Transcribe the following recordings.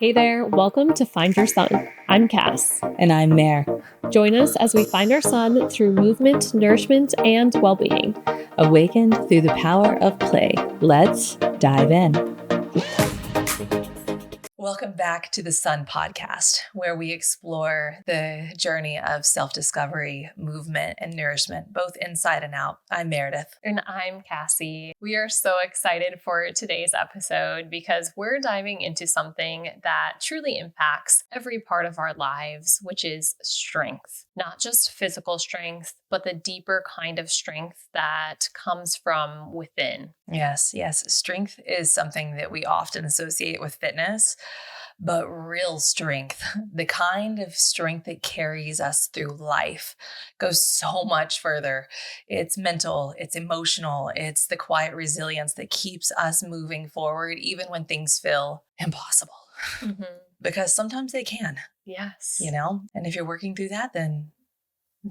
Hey there, welcome to Find Your Sun. I'm Cass. And I'm Mare. Join us as we find our sun through movement, nourishment, and well-being. Awakened through the power of play. Let's dive in. Welcome back to the Sun Podcast, where we explore the journey of self-discovery, movement, and nourishment, both inside and out. I'm Meredith. And I'm Cassie. We are so excited for today's episode because we're diving into something that truly impacts every part of our lives, which is strength. Not just physical strength, but the deeper kind of strength that comes from within. Yes. Strength is something that we often associate with fitness, but real strength, the kind of strength that carries us through life, goes so much further. It's mental, it's emotional, it's the quiet resilience that keeps us moving forward, even when things feel impossible. Mm-hmm. Because sometimes they can. Yes. And if you're working through that, then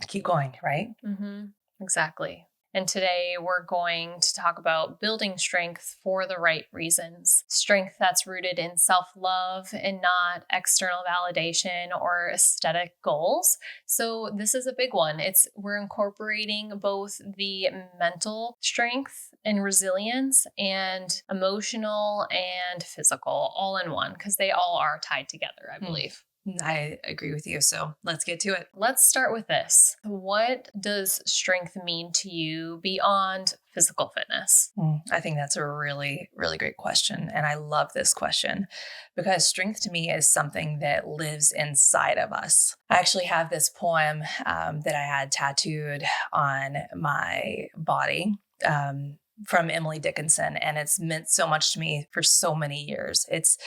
keep going, right? Mm-hmm. Exactly. And today we're going to talk about building strength for the right reasons. Strength that's rooted in self-love and not external validation or aesthetic goals. So this is a big one. We're incorporating both the mental strength and resilience and emotional and physical all in one, because they all are tied together, I believe. I agree with you. So let's get to it. Let's start with this. What does strength mean to you beyond physical fitness? I think that's a really, really great question. And I love this question because strength to me is something that lives inside of us. I actually have this poem that I had tattooed on my body. From Emily Dickinson, and it's meant so much to me for so many years. It's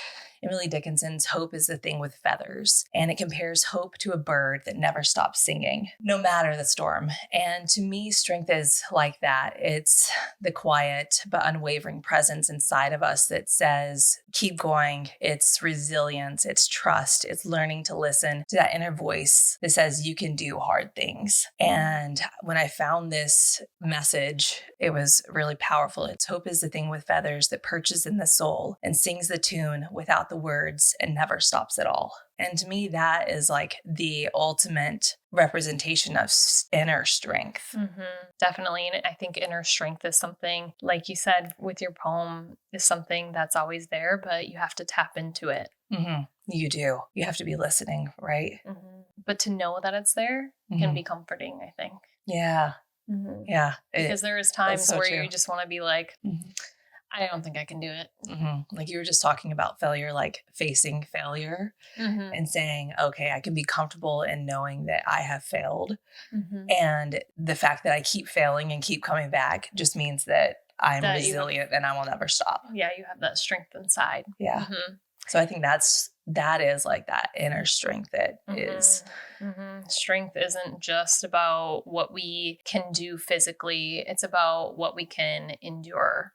Emily Dickinson's "Hope is a thing with feathers," and it compares hope to a bird that never stops singing, no matter the storm. And to me, strength is like that. It's the quiet but unwavering presence inside of us that says, keep going. It's resilience, it's trust, it's learning to listen to that inner voice that says you can do hard things. And when I found this message, it was really powerful. It's hope is the thing with feathers that perches in the soul and sings the tune without the words and never stops at all. And to me, that is like the ultimate representation of inner strength. Mm-hmm. Definitely. And I think inner strength is something, like you said with your poem, is something that's always there, but you have to tap into it. Mm-hmm. You do. You have to be listening, right? Mm-hmm. But to know that it's there can be comforting, I think. Yeah. Mm-hmm. Yeah. Because there is times where you just want to be like, I don't think I can do it. Mm-hmm. Like you were just talking about failure, like facing failure and saying, okay, I can be comfortable in knowing that I have failed. And the fact that I keep failing and keep coming back just means that I'm resilient and I will never stop. Yeah, you have that strength inside. Yeah. So I think that is like that inner strength that is. Strength isn't just about what we can do physically. It's about what we can endure.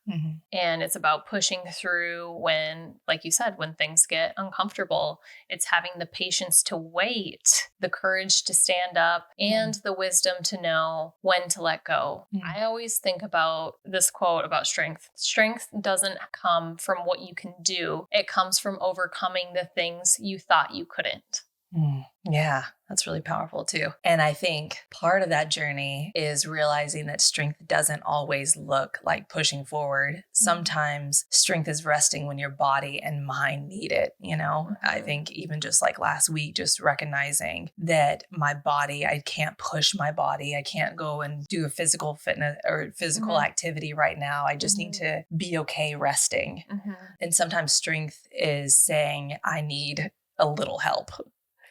And it's about pushing through when, like you said, when things get uncomfortable. It's having the patience to wait, the courage to stand up, and the wisdom to know when to let go. I always think about this quote about strength. Strength doesn't come from what you can do. It comes from overcoming the things you thought you couldn't. Yeah, that's really powerful too. And I think part of that journey is realizing that strength doesn't always look like pushing forward. Sometimes strength is resting when your body and mind need it. I think even just like last week, just recognizing that my body, I can't push my body. I can't go and do a physical fitness or physical activity right now. I just need to be okay resting. And sometimes strength is saying, I need a little help.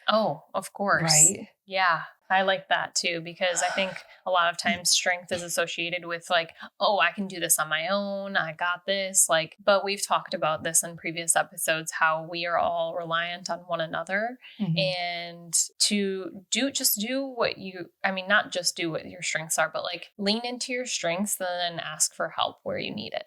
Oh, of course. Right? Yeah, I like that too, because I think a lot of times strength is associated with like, oh, I can do this on my own. I got this. But we've talked about this in previous episodes, how we are all reliant on one another and to not just do what your strengths are, but like lean into your strengths and then ask for help where you need it.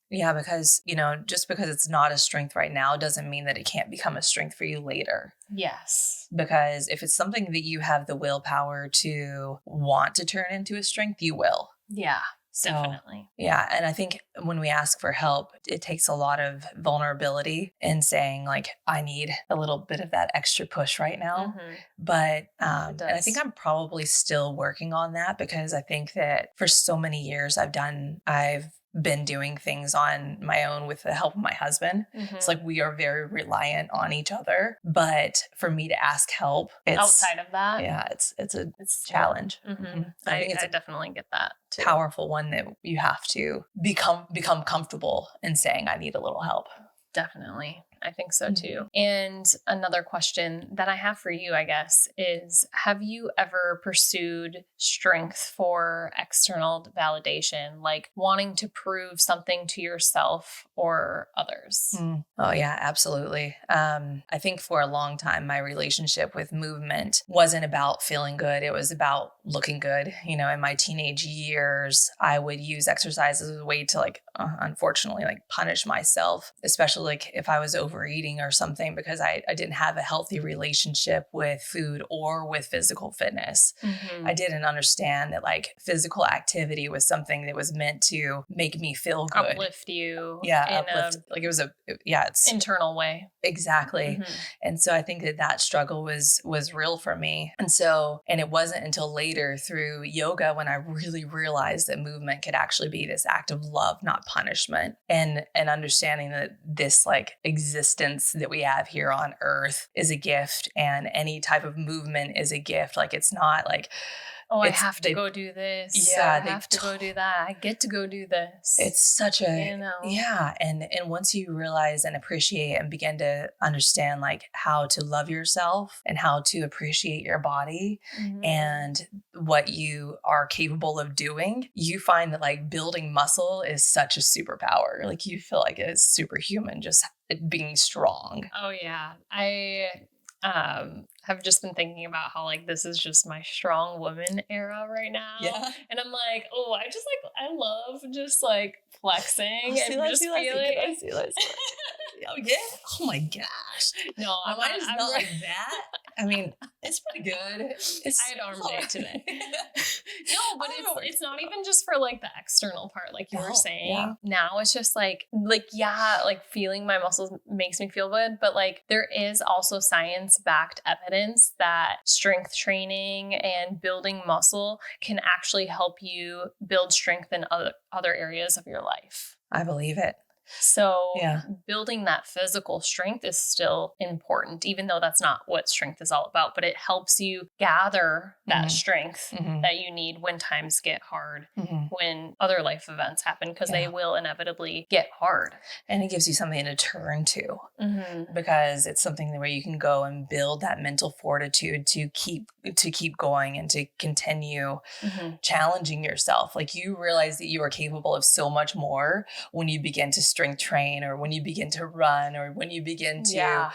Yeah, because, just because it's not a strength right now doesn't mean that it can't become a strength for you later. Yes. Because if it's something that you have the willpower to want to turn into a strength, you will. Yeah. So, Definitely. yeah. And I think when we ask for help, it takes a lot of vulnerability in saying, like, I need a little bit of that extra push right now. But, and I think I'm probably still working on that, because I think that for so many years I've been doing things on my own with the help of my husband. It's like we are very reliant on each other. But for me to ask help, it's outside of that, yeah, it's a challenge. I think I definitely get that too. Powerful one that you have to become comfortable in saying, I need a little help. Definitely. I think so too. And another question that I have for you, I guess, is have you ever pursued strength for external validation, like wanting to prove something to yourself or others? Oh, yeah, absolutely. I think for a long time, my relationship with movement wasn't about feeling good. It was about looking good. In my teenage years, I would use exercise as a way to, like, unfortunately, like, punish myself, especially like if I was overeating or something, because I didn't have a healthy relationship with food or with physical fitness. I didn't understand that, like, physical activity was something that was meant to make me feel good. Uplift you. Yeah, uplift. Like, it was it's internal way. Exactly. And so I think that struggle was real for me. And it wasn't until later through yoga when I really realized that movement could actually be this act of love, not punishment. And understanding that this, like, existence that we have here on earth is a gift, and any type of movement is a gift. Like, it's not like, oh, I have to go do this. Yeah, I have to go do that. I get to go do this. It's such a, yeah. And once you realize and appreciate and begin to understand, like, how to love yourself and how to appreciate your body and what you are capable of doing, you find that, like, building muscle is such a superpower. Like, you feel like it's superhuman just being strong. Oh, yeah. I have just been thinking about how, like, this is just my strong woman era right now. Yeah. And I'm like, oh, I love just, like, flexing and just feeling. Oh, yeah. Oh my gosh. No, I'm not like that. I mean, it's pretty good. I had arm day today. No, but it's not even just for, like, the external part, like you were saying. Yeah. Now it's just like feeling my muscles makes me feel good, but, like, there is also science-backed evidence that strength training and building muscle can actually help you build strength in other areas of your life. I believe it. So building that physical strength is still important, even though that's not what strength is all about, but it helps you gather that strength that you need when times get hard, when other life events happen, because they will inevitably get hard. And it gives you something to turn to because it's something where you can go and build that mental fortitude to keep going and to continue challenging yourself. Like, you realize that you are capable of so much more when you begin to strength train, or when you begin to run, or when you begin to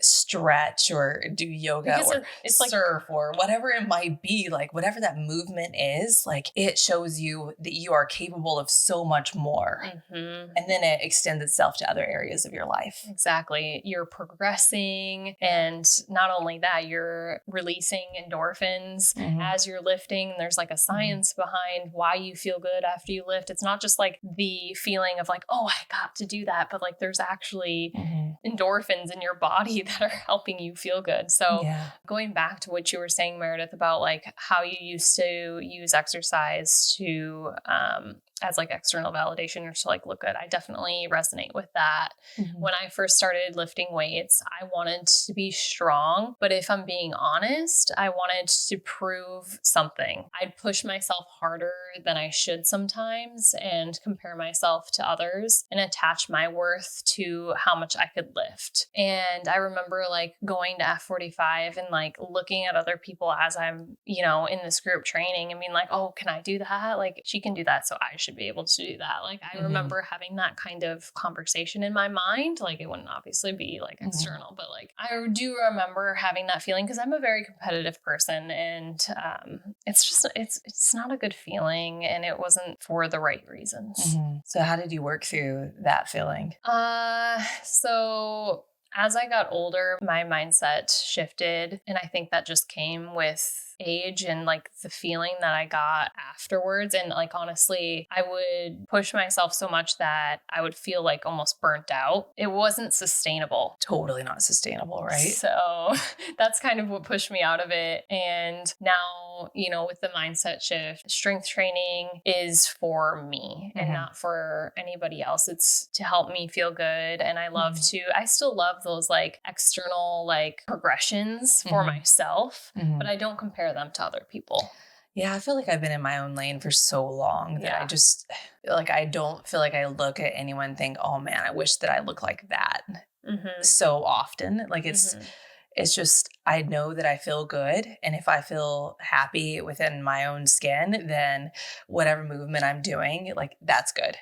stretch or do yoga, because or it's surf, like, or whatever it might be. Like, whatever that movement is, like, it shows you that you are capable of so much more. And then it extends itself to other areas of your life. Exactly. You're progressing. And not only that, you're releasing endorphins as you're lifting. There's, like, a science behind why you feel good after you lift. It's not just, like, the feeling of, like, oh, I got to do that, but, like, there's actually endorphins in your body that are helping you feel good. So going back to what you were saying, Meredith, about, like, how you used to use exercise to as, like, external validation or to, like, look good, I definitely resonate with that. When I first started lifting weights, I wanted to be strong, but if I'm being honest, I wanted to prove something. I'd push myself harder than I should sometimes and compare myself to others and attach my worth to how much I could lift. And I remember, like, going to F45 and, like, looking at other people as I'm, in this group training and being like, oh, can I do that? Like, she can do that, so I should be able to do that. Like, I remember having that kind of conversation in my mind. Like, it wouldn't obviously be, like, external, but, like, I do remember having that feeling because I'm a very competitive person, and it's not a good feeling, and it wasn't for the right reasons. So how did you work through that feeling? So as I got older, my mindset shifted, and I think that just came with age and like the feeling that I got afterwards. And like, honestly, I would push myself so much that I would feel like almost burnt out. It wasn't sustainable. Totally not sustainable, right? So that's kind of what pushed me out of it. And now, you know, with the mindset shift, strength training is for me and not for anybody else. It's to help me feel good. And I still love those like external like progressions for myself, but I don't compare them to other people. Yeah, I feel like I've been in my own lane for so long that I just like, I don't feel like I look at anyone and think, oh man, I wish that I look like that so often. Like it's just, I know that I feel good. And if I feel happy within my own skin, then whatever movement I'm doing, like that's good.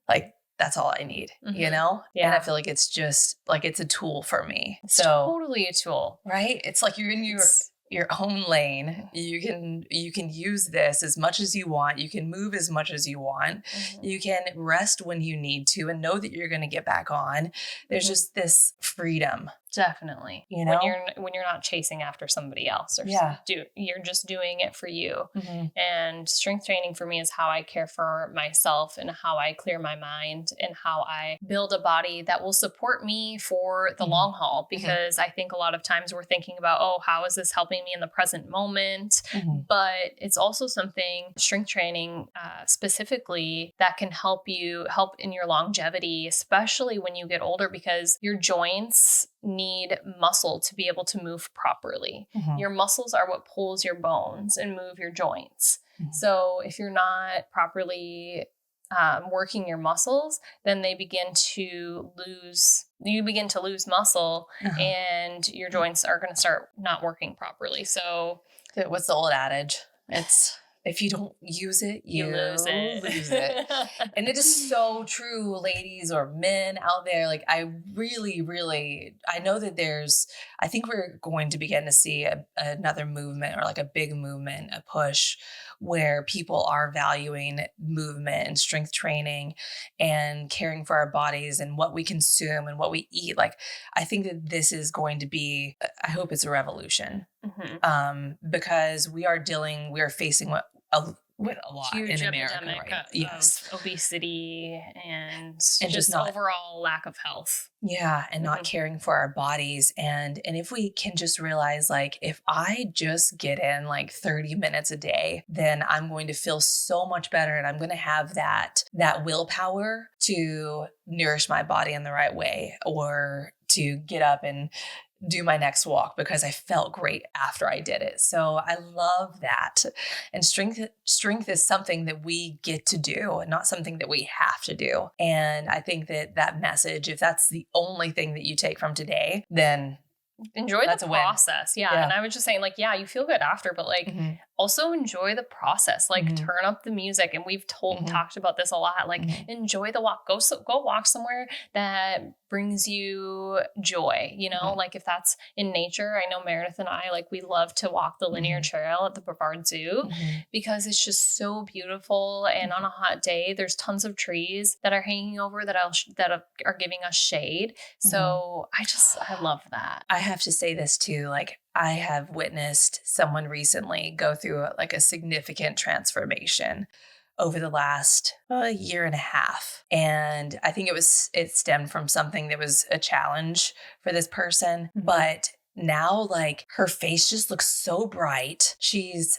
Like that's all I need, you know? Yeah. And I feel like it's just like, it's a tool for me. It's totally a tool. Right? It's like you're in your own lane. You can use this as much as you want. You can move as much as you want. You can rest when you need to and know that you're going to get back on. There's just this freedom. Definitely. You know, when you're not chasing after somebody else or you're just doing it for you. And strength training for me is how I care for myself and how I clear my mind and how I build a body that will support me for the long haul. Because I think a lot of times we're thinking about, oh, how is this helping me in the present moment? But it's also something, strength training specifically, that can help in your longevity, especially when you get older, because your joints need muscle to be able to move properly. Your muscles are what pulls your bones and move your joints. So if you're not properly working your muscles, then you begin to lose muscle and your joints are going to start not working properly. So what's the old adage? It's, if you don't use it, you lose it. And it is so true, ladies or men out there. Like, I really, really, I know that I think we're going to begin to see another movement, or like a big movement, a push, where people are valuing movement and strength training and caring for our bodies and what we consume and what we eat. Like, I think that this is going to be, I hope it's a revolution. Because we are facing with a lot huge in America epidemic right now. of obesity and just overall lack of health. Yeah. And not caring for our bodies. And if we can just realize, like, if I just get in like 30 minutes a day, then I'm going to feel so much better. And I'm going to have that willpower to nourish my body in the right way, or to get up and do my next walk because I felt great after I did it. So I love that. And strength is something that we get to do and not something that we have to do. And I think that message, if that's the only thing that you take from today, then enjoy the process. Yeah. And I was just saying, like, yeah, you feel good after, but like also enjoy the process. Like turn up the music. And we've talked about this a lot. Like enjoy the walk. Go walk somewhere that brings you joy. You know, like if that's in nature, I know Meredith and I, like, we love to walk the linear trail at the Brevard Zoo because it's just so beautiful. And on a hot day, there's tons of trees that are hanging over that are giving us shade. So I love that. I have to say this too. Like, I have witnessed someone recently go through like a significant transformation over the last year and a half. And I think it stemmed from something that was a challenge for this person, but now, like, her face just looks so bright.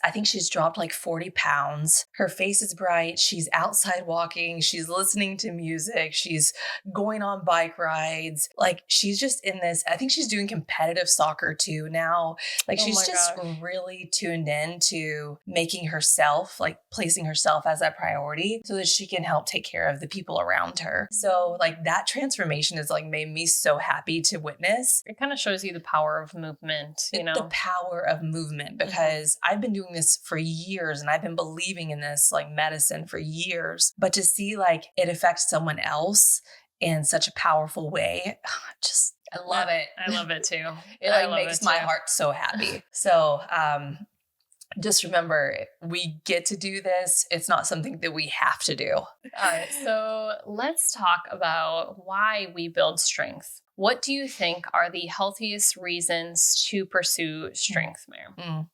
I think she's dropped like 40 pounds. Her face is bright. She's outside walking. She's listening to music. She's going on bike rides. Like, she's just in this, I think she's doing competitive soccer too now. Like, she's just really tuned in to making herself, like, placing herself as a priority so that she can help take care of the people around her. So, like, that transformation has like made me so happy to witness. It kind of shows you the power of movement, the power of movement, because I've been doing this for years and I've been believing in this like medicine for years, but to see like it affects someone else in such a powerful way, I love it. I love it too. It makes my heart so happy. So, just remember, we get to do this. It's not something that we have to do. All right. So let's talk about why we build strength. What do you think are the healthiest reasons to pursue strength, Mary?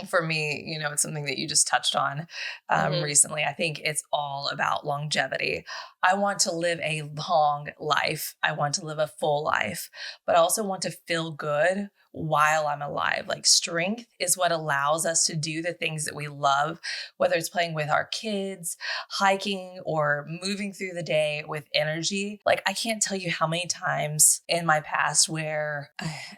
For me, it's something that you just touched on recently. I think it's all about longevity. I want to live a long life. I want to live a full life, but I also want to feel good while I'm alive. Like strength is what allows us to do the things that we love, whether it's playing with our kids, hiking, or moving through the day with energy. Like I can't tell you how many times in my past where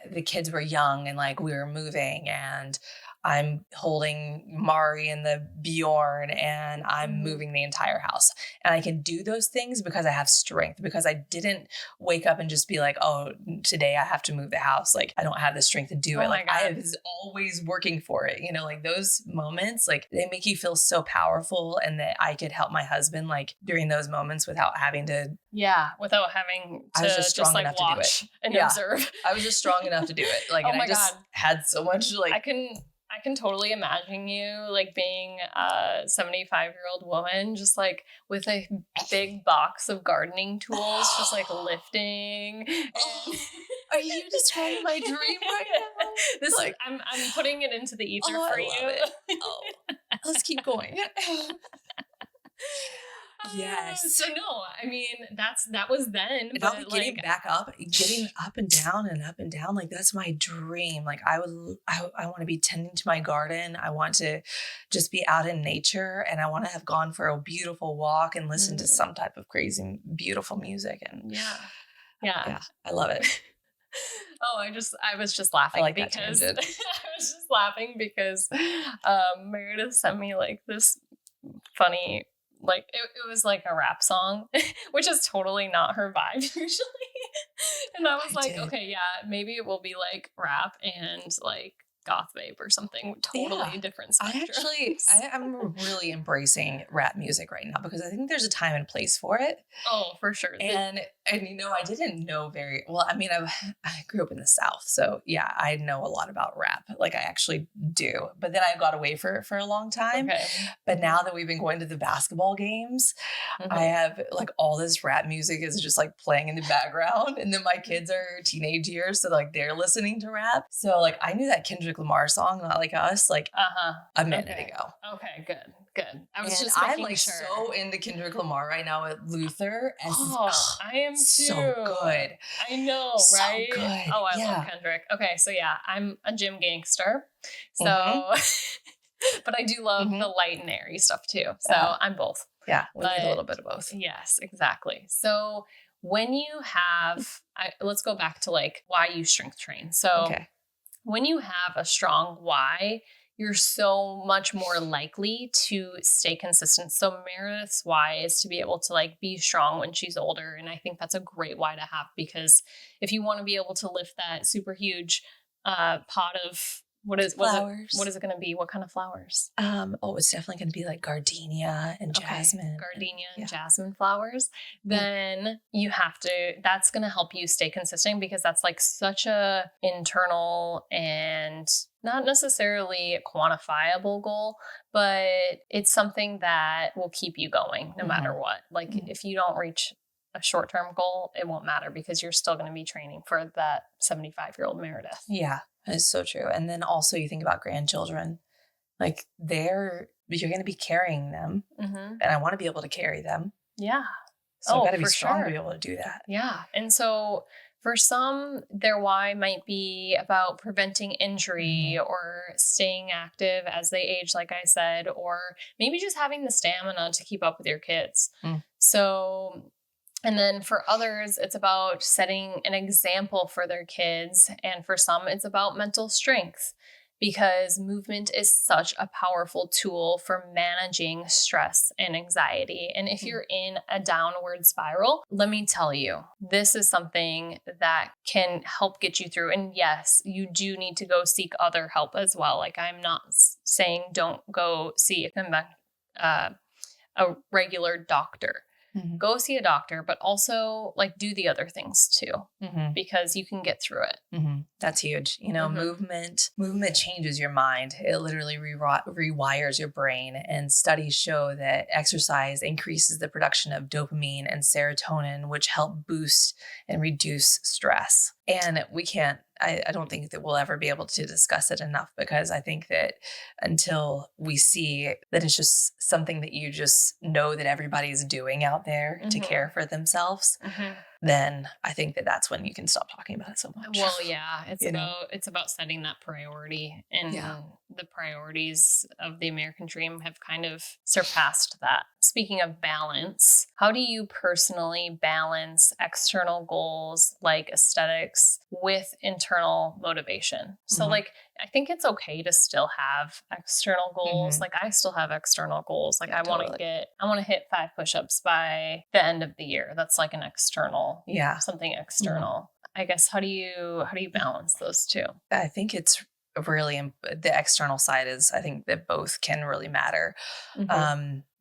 the kids were young and like we were moving and I'm holding Mari and the Bjorn and I'm moving the entire house. And I can do those things because I have strength, because I didn't wake up and just be like, oh, today I have to move the house. Like I don't have the strength to do it. Like I was always working for it. Like those moments, like they make you feel so powerful, and that I could help my husband like during those moments without having to. Yeah, without having to I was just strong like enough watch to do it and Yeah. observe. I was just strong enough to do it. Like, and I just had so much like. I can totally imagine you like being a 75-year-old woman, just like with a big box of gardening tools, just like lifting. Are you describing my dream right now? This like I'm putting it into the ether for you. Let's keep going. Yes. So no, I mean that was then. And I'll be getting up and down. Like that's my dream. Like I want to be tending to my garden. I want to just be out in nature, and I want to have gone for a beautiful walk and listen to some type of crazy, beautiful music. And yeah, I love it. Oh, I was just laughing because I was just laughing because Meredith sent me like this funny. Like it was like a rap song, which is totally not her vibe usually. And I was okay, yeah, maybe it will be like rap and like goth babe or something totally different spectrums. I'm really embracing rap music right now because I think there's a time and place for it. Oh, for sure. And I didn't know very well. I mean, I grew up in the South, so yeah, I know a lot about rap. Like I actually do. But then I got away for a long time. Okay. But now that we've been going to the basketball games, I have like all this rap music is just like playing in the background, and then my kids are teenage years, so like they're listening to rap. So like I knew that Kendrick Lamar song, Not Like Us, like a minute ago. Okay, good. I'm so into Kendrick Lamar right now with Luther. I am too. So good. I know, right? So good. Oh, I love Kendrick. Okay, so yeah, I'm a gym gangster. So, but I do love the light and airy stuff too. So I'm both. Yeah, we need a little bit of both. Yes, exactly. So when you have, let's go back to like why you strength train. So when you have a strong why, you're so much more likely to stay consistent. So Meredith's why is to be able to like be strong when she's older. And I think that's a great why to have, because if you want to be able to lift that super huge pot of flowers. What is it going to be? What kind of flowers? It's definitely going to be like gardenia and jasmine. Gardenia and jasmine flowers. Then you have to, that's going to help you stay consistent, because that's like such a internal and not necessarily a quantifiable goal, but it's something that will keep you going no matter what. Like if you don't reach a short-term goal, it won't matter, because you're still going to be training for that 75-year-old Meredith. Yeah. It's so true. And then also you think about grandchildren, like you're going to be carrying them, and I want to be able to carry them. Yeah. So I've got to be strong to be able to do that. Yeah. And so for some, their why might be about preventing injury or staying active as they age, like I said, or maybe just having the stamina to keep up with your kids. So, and then for others, it's about setting an example for their kids. And for some, it's about mental strength, because movement is such a powerful tool for managing stress and anxiety. And if you're in a downward spiral, let me tell you, this is something that can help get you through. And yes, you do need to go seek other help as well. Like I'm not saying don't go see a regular doctor. Go see a doctor, but also like do the other things too, because you can get through it. That's huge. Movement changes your mind. It literally rewires your brain. And studies show that exercise increases the production of dopamine and serotonin, which help boost and reduce stress. And we can't I don't think that we'll ever be able to discuss it enough, because I think that until we see that it's just something that you just know that everybody's doing out there to care for themselves, then I think that that's when you can stop talking about it so much. Well, yeah, it's about setting that priority, and the priorities of the American dream have kind of surpassed that. Speaking of balance, how do you personally balance external goals like aesthetics with internal motivation? So like, I think it's okay to still have external goals. Like I still have external goals. Like I want to hit 5 push-ups by the end of the year. That's like an external, something external. I guess, how do you balance those two? I think it's really, the external side is, I think that both can really matter.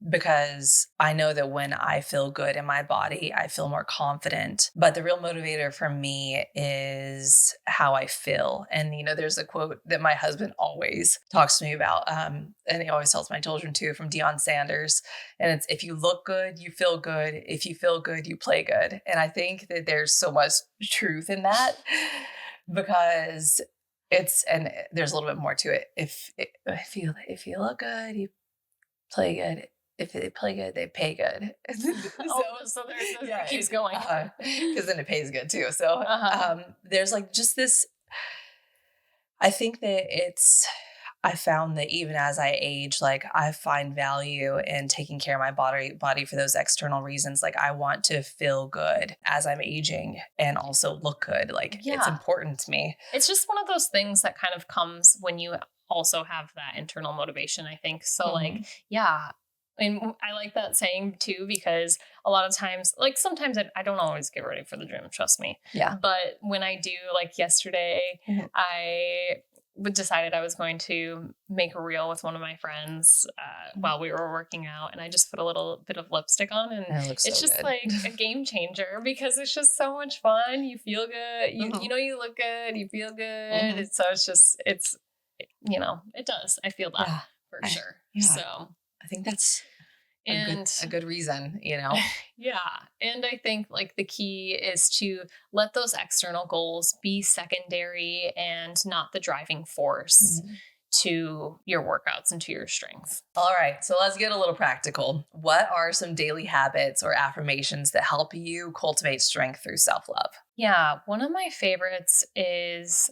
Because I know that when I feel good in my body, I feel more confident. But the real motivator for me is how I feel. And, there's a quote that my husband always talks to me about, and he always tells my children too, from Deion Sanders. And it's, if you look good, you feel good. If you feel good, you play good. And I think that there's so much truth in that, because and there's a little bit more to it. If you look good, you play good. If they play good, they pay good. So it keeps going. Because then it pays good too. So there's like just this, I think that I found that even as I age, like I find value in taking care of my body for those external reasons. Like I want to feel good as I'm aging and also look good. Like it's important to me. It's just one of those things that kind of comes when you also have that internal motivation, I think. So like, and I like that saying too, because a lot of times, like sometimes I don't always get ready for the gym, trust me. Yeah. But when I do, like yesterday, I decided I was going to make a reel with one of my friends while we were working out, and I just put a little bit of lipstick on, and it's just good. Like a game changer, because it's just so much fun. You feel good. You you look good. You feel good. It does. I feel that for sure. Yeah. So I think that's a good reason, Yeah. And I think like the key is to let those external goals be secondary and not the driving force to your workouts and to your strength. All right. So let's get a little practical. What are some daily habits or affirmations that help you cultivate strength through self-love? Yeah. One of my favorites is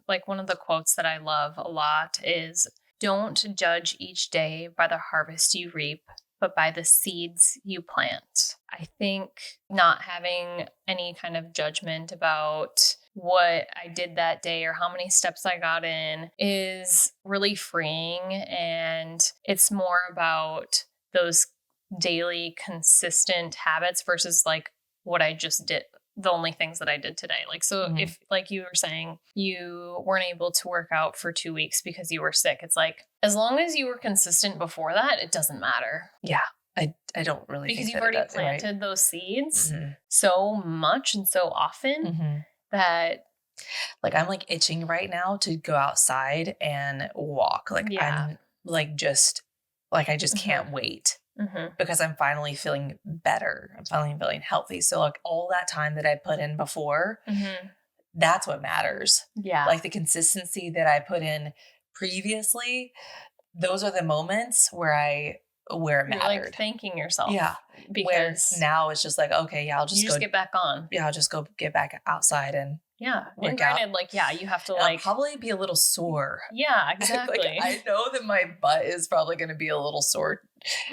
like one of the quotes that I love a lot is, "Don't judge each day by the harvest you reap, but by the seeds you plant." I think not having any kind of judgment about what I did that day or how many steps I got in is really freeing. And it's more about those daily consistent habits versus like what I just did, the only things that I did today. Like, so if, like you were saying, you weren't able to work out for 2 weeks because you were sick, it's like, as long as you were consistent before that, it doesn't matter. Yeah. I don't really because think you've already planted those seeds so much and so often that, like, I'm like itching right now to go outside and walk. Like I'm like I just can't wait. Because I'm finally feeling better. I'm finally feeling healthy. So like all that time that I put in before, that's what matters. Yeah. Like the consistency that I put in previously, those are the moments where it mattered. You're like thanking yourself. Yeah. Because where now it's just like, okay, I'll just get back on. Yeah. I'll just go get back outside and and granted, like, you have to I'll probably be a little sore. Yeah, exactly. Like, I know that my butt is probably going to be a little sore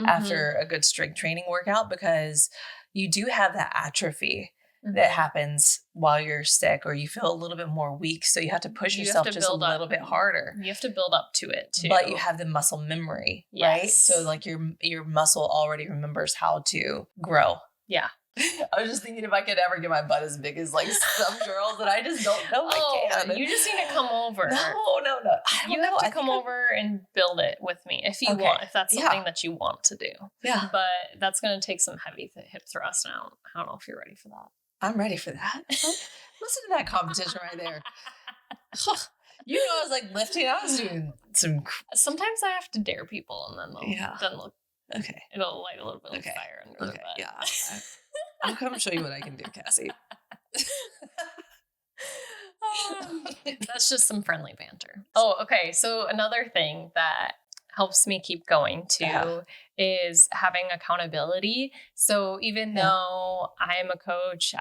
after a good strength training workout, because you do have that atrophy that happens while you're sick, or you feel a little bit more weak. So you have to push yourself just a little bit harder. You have to build up to it too. But you have the muscle memory, right? So like your muscle already remembers how to grow. Yeah. I was just thinking if I could ever get my butt as big as like some girls that I just don't know I can. You just need to come over. No. You have to come over and build it with me if you want, if that's something that you want to do. Yeah. But that's going to take some heavy hip thrust now. I don't know if you're ready for that. I'm ready for that. Listen to that competition right there. I was like lifting. I was doing some. Sometimes I have to dare people, and then they'll okay. It'll light a little bit of fire under their butt. Yeah. I'll come show you what I can do, Cassie. That's just some friendly banter. Oh, okay. So another thing that helps me keep going too is having accountability. So even though I am a coach,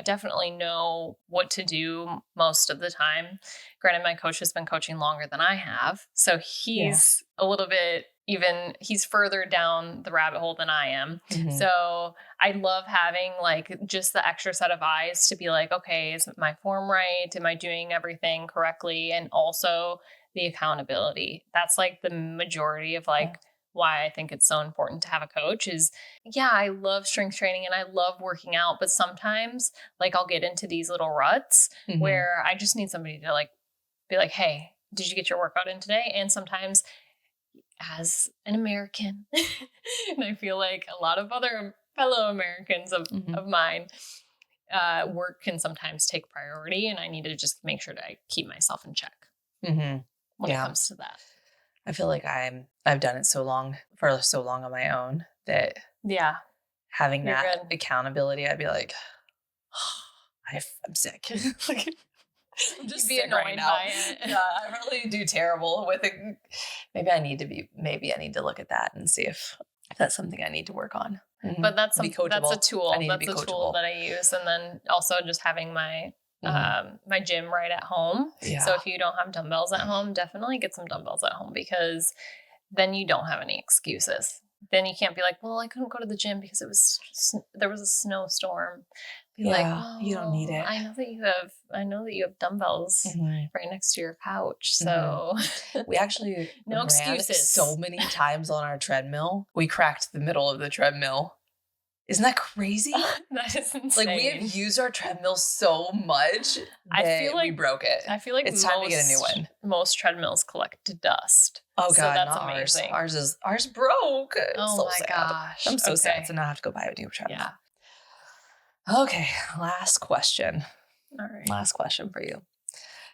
definitely know what to do most of the time. Granted, my coach has been coaching longer than I have. So he's a little bit he's further down the rabbit hole than I am. So I love having like just the extra set of eyes to be like, okay, is my form right? Am I doing everything correctly? And also the accountability. That's like the majority of like why I think it's so important to have a coach is, I love strength training and I love working out, but sometimes like I'll get into these little ruts where I just need somebody to like be like, hey, did you get your workout in today? And sometimes as an American, and I feel like a lot of other fellow Americans of mine, work can sometimes take priority, and I need to just make sure that I keep myself in check when it comes to that. I feel like I've done it for so long on my own that having that accountability, I'd be like, I'm sick. Like, I'm just sick right now. I really do terrible with it. Maybe I need to look at that and see if that's something I need to work on. But that's a tool. That's a tool that I use. And then also just having my my gym right at home. So if you don't have dumbbells at home, definitely get some dumbbells at home, because then you don't have any excuses. Then you can't be like, well, I couldn't go to the gym because there was a snowstorm. Like, oh, you don't need it. I know that you have dumbbells right next to your couch. So we actually no excuses. So many times on our treadmill, we cracked the middle of the treadmill. Isn't that crazy? That is insane. Like, we have used our treadmill so much that we broke it. I feel like it's time to get a new one. Most treadmills collect dust. Oh God, so that's not amazing. Ours broke. Oh so my sad. gosh. I'm so sad to not have to go buy a new treadmill. Yeah. Okay, last question. All right. Last question for you.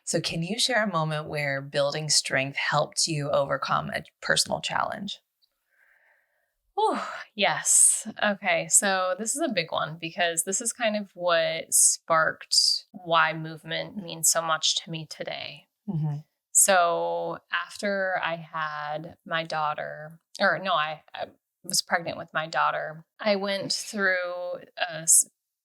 So can you share a moment where building strength helped you overcome a personal challenge? Oh, yes. Okay. So this is a big one, because this is kind of what sparked why movement means so much to me today. So after I had my daughter, I was pregnant with my daughter, I went through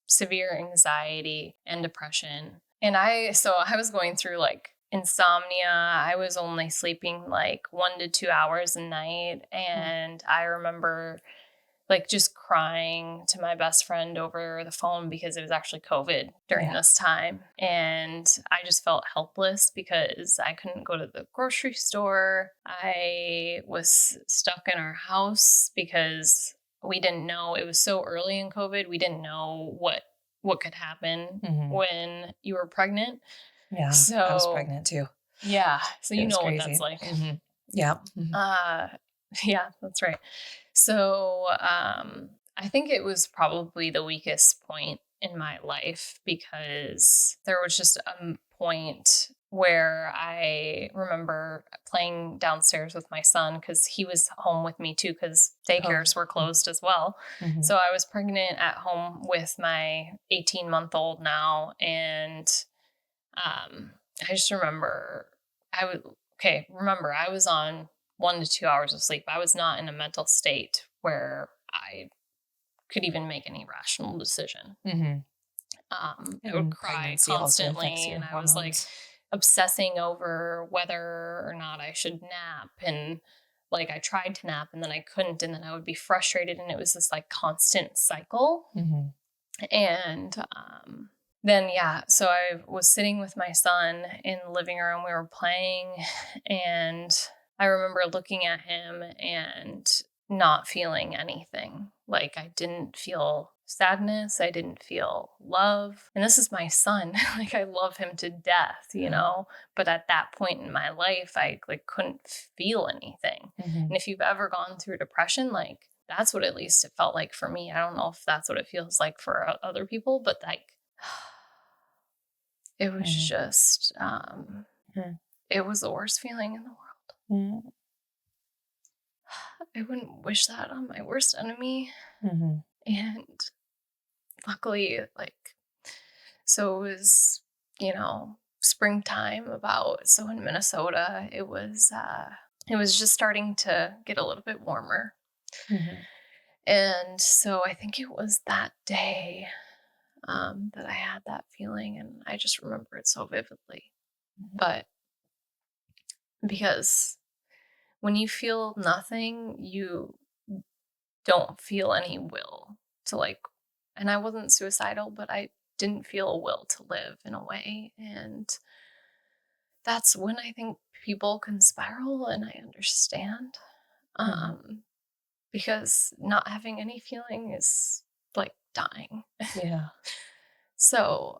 severe anxiety and depression. And I was going through like insomnia. I was only sleeping like 1 to 2 hours a night. And I remember like just crying to my best friend over the phone because it was actually COVID during this time. And I just felt helpless because I couldn't go to the grocery store. I was stuck in our house because we didn't know, it was so early in COVID. We didn't know what could happen when you were pregnant. Yeah. So I was pregnant too. Yeah. So you know what that's like. Yeah. Yeah, that's right. So I think it was probably the weakest point in my life, because there was just a point where I remember playing downstairs with my son, because he was home with me too, because daycares were closed as well. So I was pregnant at home with my 18-month-old now. And I just remember I was on 1 to 2 hours of sleep. I was not in a mental state where I could even make any rational decision. I would cry constantly, and I was like obsessing over whether or not I should nap. And like I tried to nap and then I couldn't, and then I would be frustrated, and it was this like constant cycle. And then, so I was sitting with my son in the living room. We were playing, and I remember looking at him and not feeling anything. Like, I didn't feel sadness. I didn't feel love. And this is my son. Like, I love him to death, you know? But at that point in my life, I like couldn't feel anything. And if you've ever gone through depression, like, that's what at least it felt like for me. I don't know if that's what it feels like for other people, but like, it was just, it was the worst feeling in the world. I wouldn't wish that on my worst enemy. And luckily, like, so it was springtime about. So in Minnesota, it was just starting to get a little bit warmer. Mm-hmm. And so I think it was that day that I had that feeling, and I just remember it so vividly. Mm-hmm. But because when you feel nothing, you don't feel any will to and I wasn't suicidal, but I didn't feel a will to live in a way. And that's when I think people can spiral, and I understand. Because not having any feeling is like dying. Yeah. So,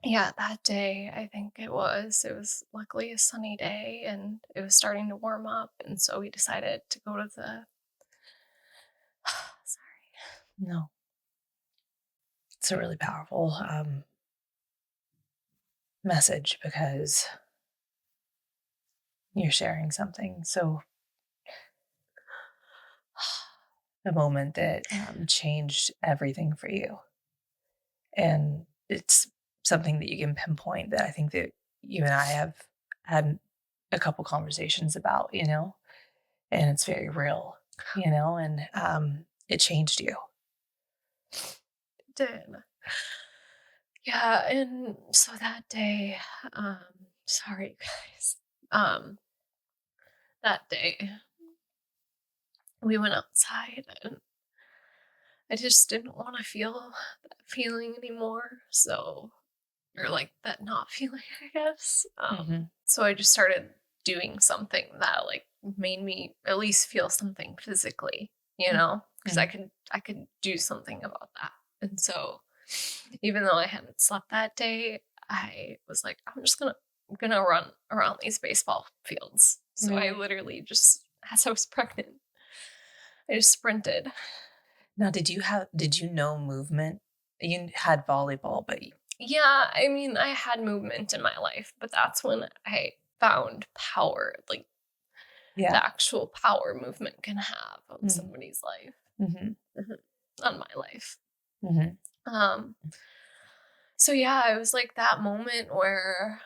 yeah, that day, I think it was luckily a sunny day, and it was starting to warm up. And so we decided to go to the, sorry. No. It's a really powerful message, because you're sharing something. So a moment that changed everything for you. And it's something that you can pinpoint, that I think that you and I have had a couple conversations about, and it's very real, and it changed you. It did. Yeah, and so that day, sorry guys, that day we went outside, and I just didn't want to feel that feeling anymore. So, or like that not feeling, I guess. So I just started doing something that made me at least feel something physically, because I could do something about that. And so even though I hadn't slept that day, I was like, I'm gonna run around these baseball fields. So I literally just, as I was pregnant, I just sprinted. Now, did you know movement? You had volleyball, but Yeah, I mean, I had movement in my life, but that's when I found power, the actual power movement can have on somebody's life, on my life. So yeah, it was like that moment where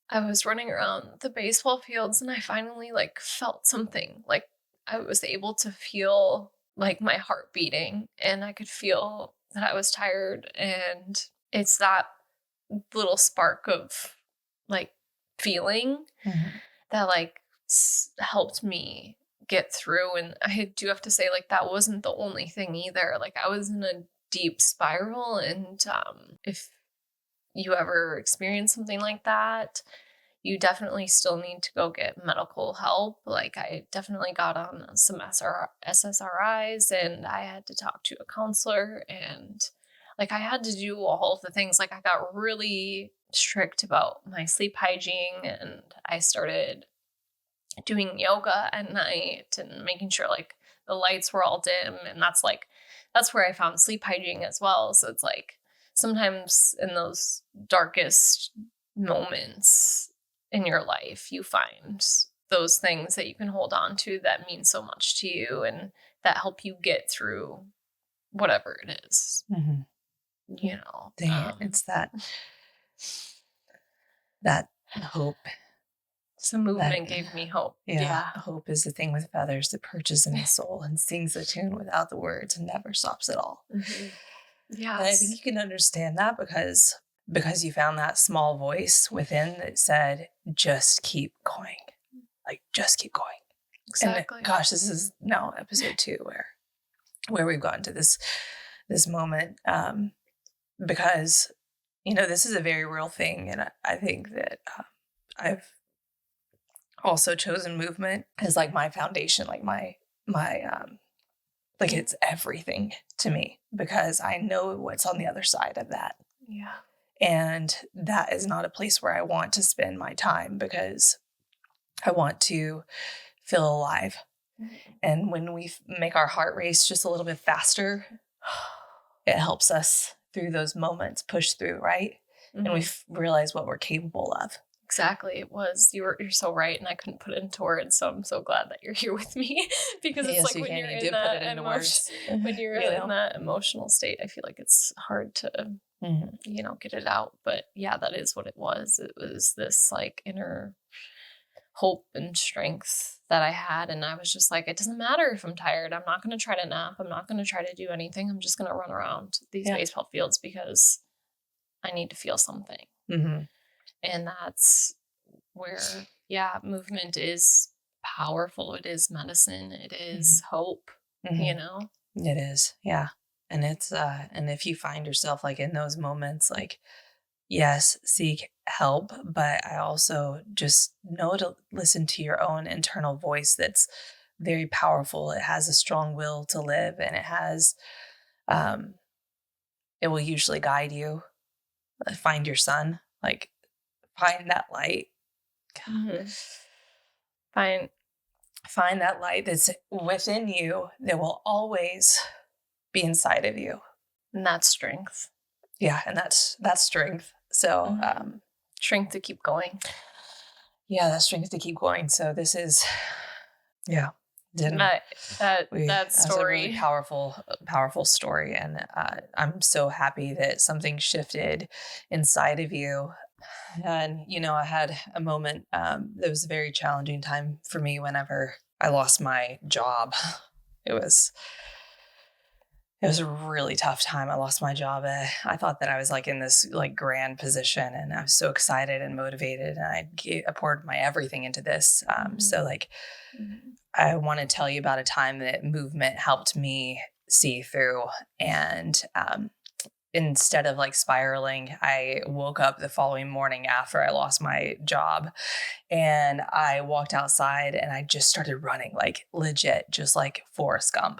I was running around the baseball fields, and I finally felt something. Like I was able to feel my heart beating, and I could feel that I was tired, and it's that little spark of feeling that helped me get through. And I do have to say, that wasn't the only thing either. I was in a deep spiral, and if you ever experience something like that, you definitely still need to go get medical help. I definitely got on some SSRIs, and I had to talk to a counselor, and I had to do all of the things. I got really strict about my sleep hygiene, and I started doing yoga at night and making sure the lights were all dim. And that's where I found sleep hygiene as well. So it's sometimes in those darkest moments in your life, you find those things that you can hold on to that mean so much to you and that help you get through whatever it is. It's that hope. Some movement gave me hope. Yeah. Hope is the thing with feathers that perches in the soul and sings the tune without the words and never stops at all. Yeah. And I think you can understand that because you found that small voice within that said, just keep going. Just keep going. Exactly. And gosh, this is now episode 2 where we've gotten to this moment. Because, this is a very real thing. And I think that I've also chosen movement as my foundation, my it's everything to me, because I know what's on the other side of that. Yeah. And that is not a place where I want to spend my time, because I want to feel alive. And when we make our heart race just a little bit faster, it helps us through those moments, push through, right? And we realize what we're capable of. Exactly. It was. You're so right, and I couldn't put it into words. So I'm so glad that you're here with me because it's Yes, like you when can. you're You in did put it that into emotion, words. when you're You in know? that emotional state, I feel like it's hard to, get it out. But yeah, that is what it was. It was this like inner hope and strength that I had. And I was just like, it doesn't matter if I'm tired. I'm not going to try to nap. I'm not going to try to do anything. I'm just going to run around these Yeah. baseball fields because I need to feel something. Mm-hmm. And that's where, yeah, movement is powerful. It is medicine. It is hope, Mm-hmm. It is. Yeah. And it's, and if you find yourself like in those moments, like, yes, seek help, but I also just know to listen to your own internal voice that's very powerful. It has a strong will to live, and um, it will usually guide you. Find your sun, like find that light. Mm-hmm. Fine. Find that light that's within you that will always be inside of you. And that's strength. Yeah, and that's strength. So, strength to keep going. Yeah, that's strength to keep going. So this is, yeah, That story. That's a really powerful story, and I'm so happy that something shifted inside of you. And I had a moment that was a very challenging time for me whenever I lost my job. It was a really tough time. I lost my job. I thought that I was like in this like grand position, and I was so excited and motivated, and I poured my everything into this. So like, I want to tell you about a time that movement helped me see through. And instead of like spiraling, I woke up the following morning after I lost my job, and I walked outside and I just started running, like legit, just like Forrest Gump.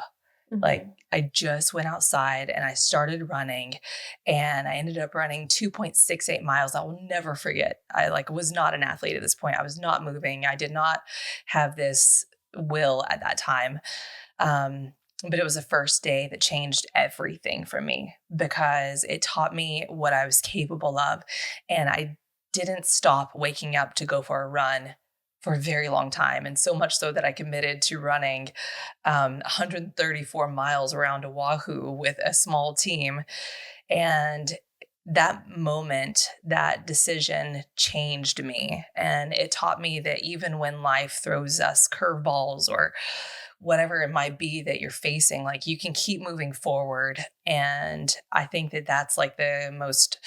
Like I just went outside and I started running, and I ended up running 2.68 miles. I will never forget. I like was not an athlete at this point. I was not moving. I did not have this will at that time. But it was the first day that changed everything for me because it taught me what I was capable of. And I didn't stop waking up to go for a run for a very long time. And so much so that I committed to running 134 miles around Oahu with a small team. And that moment, that decision changed me. And it taught me that even when life throws us curveballs or whatever it might be that you're facing, like you can keep moving forward. And I think that that's like the most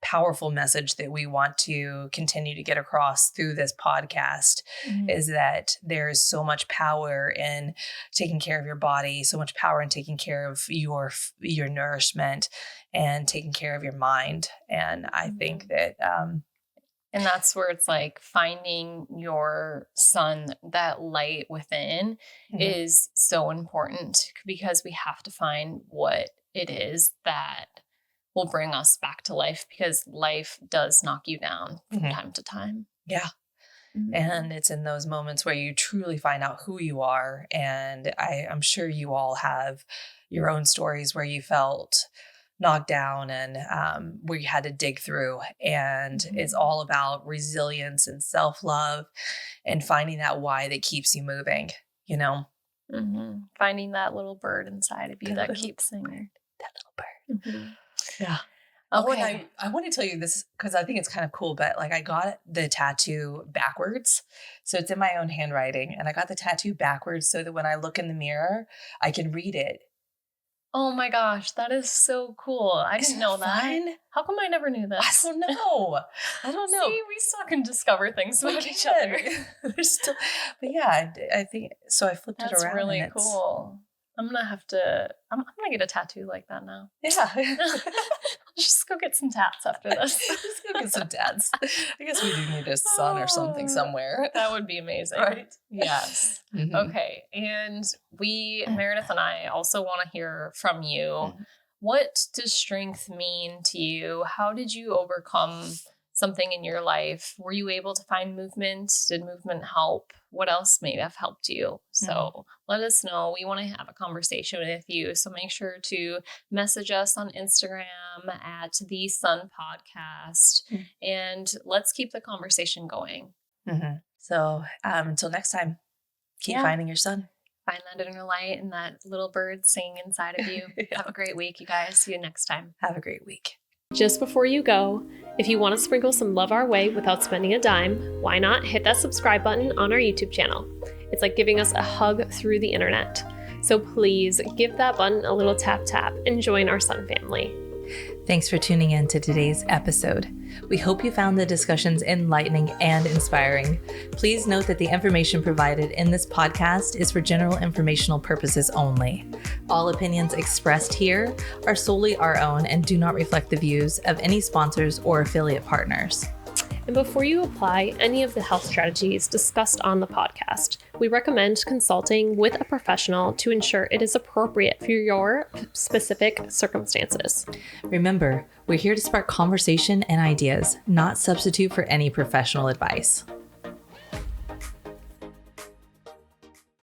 powerful message that we want to continue to get across through this podcast is that there is so much power in taking care of your body, so much power in taking care of your nourishment and taking care of your mind. And I think that and that's where it's like finding your sun, that light within is so important because we have to find what it is that will bring us back to life, because life does knock you down from time to time. Yeah. And it's in those moments where you truly find out who you are. And I'm sure you all have your own stories where you felt knocked down and where you had to dig through. And it's all about resilience and self-love and finding that why that keeps you moving, Finding that little bird inside of you that keeps singing. That little bird. Yeah. Okay. I want to tell you this because I think it's kind of cool, but like I got the tattoo backwards. So it's in my own handwriting, and I got the tattoo backwards so that when I look in the mirror, I can read it. Oh my gosh, that is so cool. I didn't know that. How come I never knew this? I don't know. See, we still can discover things about each other. But yeah, I think so. I flipped it around. That's really cool. I'm gonna get a tattoo like that now. Yeah. Just go get some tats after this. Just go get some tats. I guess we do need a sun or something somewhere. That would be amazing. Right? Yes. Okay. And Meredith and I also want to hear from you. What does strength mean to you? How did you overcome something in your life? Were you able to find movement? Did movement help? What else may have helped you? So let us know. We want to have a conversation with you. So make sure to message us on Instagram at The Sun Podcast, and let's keep the conversation going. So until next time, keep finding your sun. Find that inner light and that little bird singing inside of you. Have a great week, you guys. See you next time. Have a great week. Just before you go, if you want to sprinkle some love our way without spending a dime, why not hit that subscribe button on our YouTube channel? It's like giving us a hug through the internet. So please give that button a little tap and join our Sun family. Thanks for tuning in to today's episode. We hope you found the discussions enlightening and inspiring. Please note that the information provided in this podcast is for general informational purposes only. All opinions expressed here are solely our own and do not reflect the views of any sponsors or affiliate partners. And before you apply any of the health strategies discussed on the podcast, we recommend consulting with a professional to ensure it is appropriate for your specific circumstances. Remember, we're here to spark conversation and ideas, not substitute for any professional advice.